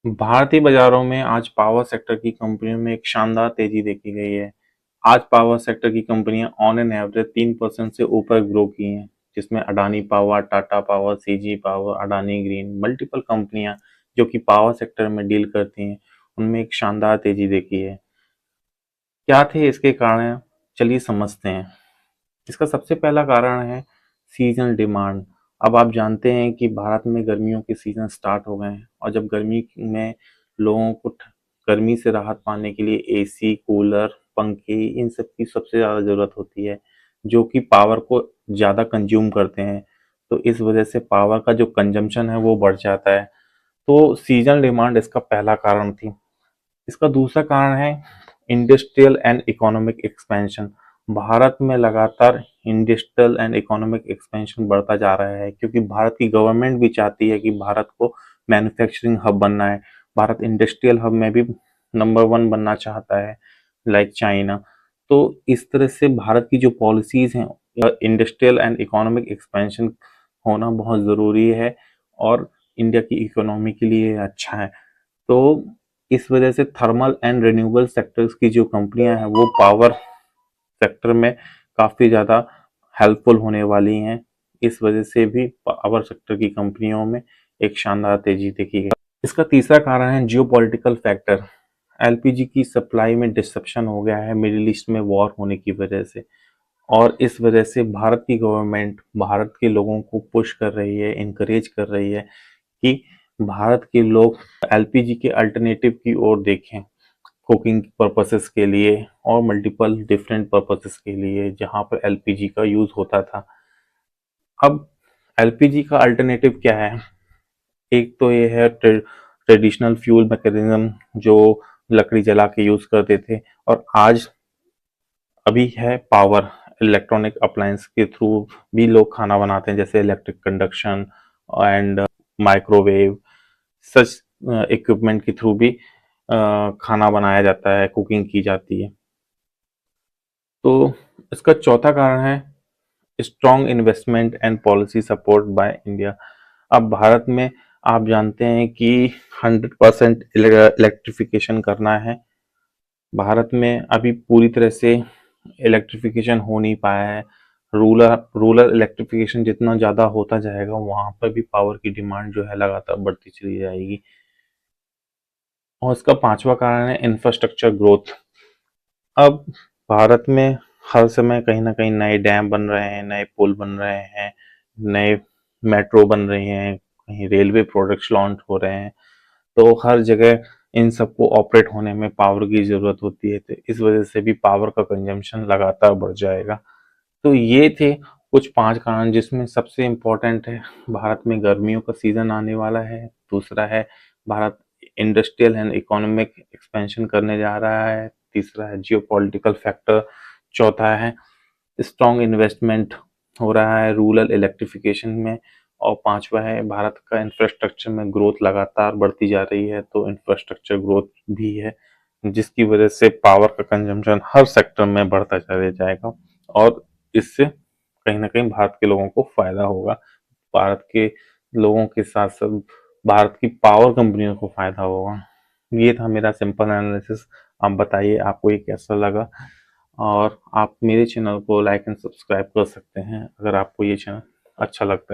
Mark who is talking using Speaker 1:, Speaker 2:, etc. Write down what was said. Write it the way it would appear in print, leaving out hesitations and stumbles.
Speaker 1: भारतीय बाजारों में आज पावर सेक्टर की कंपनियों में एक शानदार तेजी देखी गई है। आज पावर सेक्टर की कंपनियां ऑन एन एवरेज 3% से ऊपर ग्रो की हैं, जिसमें Adani power, Tata power, CG power, Adani green, multiple कंपनियां जो कि पावर सेक्टर में डील करती हैं, उनमें एक शानदार तेजी देखी है। क्या थे इसके कारण? चलिए समझते हैं। इसका सबसे पहला कारण है सीजनल डिमांड। अब आप जानते हैं कि भारत में गर्मियों के सीजन स्टार्ट हो गए हैं, और जब गर्मी में लोगों को गर्मी से राहत पाने के लिए एसी, कूलर, पंखे, इन सब की सबसे ज़्यादा ज़रूरत होती है, जो कि पावर को ज़्यादा कंज्यूम करते हैं। तो इस वजह से पावर का जो कंजम्पशन है वो बढ़ जाता है। तो सीजनल डिमांड इसका पहला कारण थी। इसका दूसरा कारण है industrial and economic expansion. Bharat में लगातार इंडस्ट्रियल एंड इकोनॉमिक एक्सपेंशन बढ़ता जा रहा है, क्योंकि भारत की गवर्नमेंट भी चाहती है कि भारत को मैन्युफैक्चरिंग हब बनना है। भारत इंडस्ट्रियल हब में भी नंबर वन बनना चाहता है, लाइक चाइना। तो इस तरह से भारत की जो पॉलिसीज हैं, इंडस्ट्रियल एंड इकोनॉमिक एक्सपेंशन होना बहुत ज़रूरी है, और इंडिया की इकोनॉमी के लिए अच्छा है। तो इस वजह से थर्मल एंड रिन्यूएबल सेक्टर्स की जो कंपनियां हैं वो पावर सेक्टर में काफ़ी ज़्यादा हेल्पफुल होने वाली हैं। इस वजह से भी पावर सेक्टर की कंपनियों में एक शानदार तेजी देखी गई। इसका तीसरा कारण है जियोपॉलिटिकल फैक्टर। एलपीजी की सप्लाई में डिसरप्शन हो गया है मिडिल ईस्ट में वॉर होने की वजह से, और इस वजह से भारत की गवर्नमेंट भारत के लोगों को पुश कर रही है, इनकरेज कर रही है कि भारत के लोग एलपीजी के अल्टरनेटिव की ओर देखें, कुकिंग पर्पसेस के लिए और मल्टीपल डिफरेंट पर्पसेस के लिए जहां पर एलपीजी का यूज होता था। अब एलपीजी का अल्टरनेटिव क्या है? एक तो ये है ट्रेडिशनल फ्यूल मैकेनिज्म, जो लकड़ी जला के यूज करते थे, और आज अभी है पावर। इलेक्ट्रॉनिक अप्लायंस के थ्रू भी लोग खाना बनाते हैं, जैसे electric conduction and microwave, such equipment के थ्रू भी खाना बनाया जाता है, कुकिंग की जाती है। तो इसका चौथा कारण है strong investment and policy support by India. अब भारत में आप जानते हैं कि 100% इलेक्ट्रिफिकेशन करना है। भारत में अभी पूरी तरह से इलेक्ट्रिफिकेशन हो नहीं पाया है। रूरल रूरल इलेक्ट्रिफिकेशन जितना ज़्यादा होता जाएगा, वहाँ पर भी पावर की डिमांड जो है लगातार बढ़ती चली जाएगी। और इसका पांचवा कारण है इंफ्रास्ट्रक्चर ग्रोथ। अब भारत में हर समय कहीं ना कहीं नए डैम बन रहे हैं, नए पुल बन रहे हैं, नए मेट्रो बन रही हैं, कहीं रेलवे प्रोजेक्ट्स लॉन्च हो रहे हैं। तो हर जगह इन सबको ऑपरेट होने में पावर की ज़रूरत होती है, तो इस वजह से भी पावर का कंजम्पशन लगातार बढ़ जाएगा। तो ये थे कुछ 5 कारण, जिसमें सबसे इम्पोर्टेंट है भारत में गर्मियों का सीज़न आने वाला है। दूसरा है Bharat industrial and economic expansion करने जा रहा है। तीसरा है जियोपॉलिटिकल फैक्टर। चौथा है स्ट्रॉन्ग इन्वेस्टमेंट हो रहा है रूरल इलेक्ट्रिफिकेशन में। और पांचवा है भारत का इंफ्रास्ट्रक्चर में ग्रोथ लगातार बढ़ती जा रही है, तो इंफ्रास्ट्रक्चर ग्रोथ भी है, जिसकी वजह से पावर का कंजम्पशन हर सेक्टर में बढ़ता चले जाएगा, और इससे कहीं ना कहीं भारत के लोगों को फायदा होगा। भारत के लोगों के साथ साथ भारत की पावर कंपनियों को फायदा होगा। ये था मेरा सिंपल एनालिसिस। आप बताइए आपको ये कैसा लगा, और आप मेरे चैनल को लाइक एंड सब्सक्राइब कर सकते हैं अगर आपको ये चैनल अच्छा लगता है।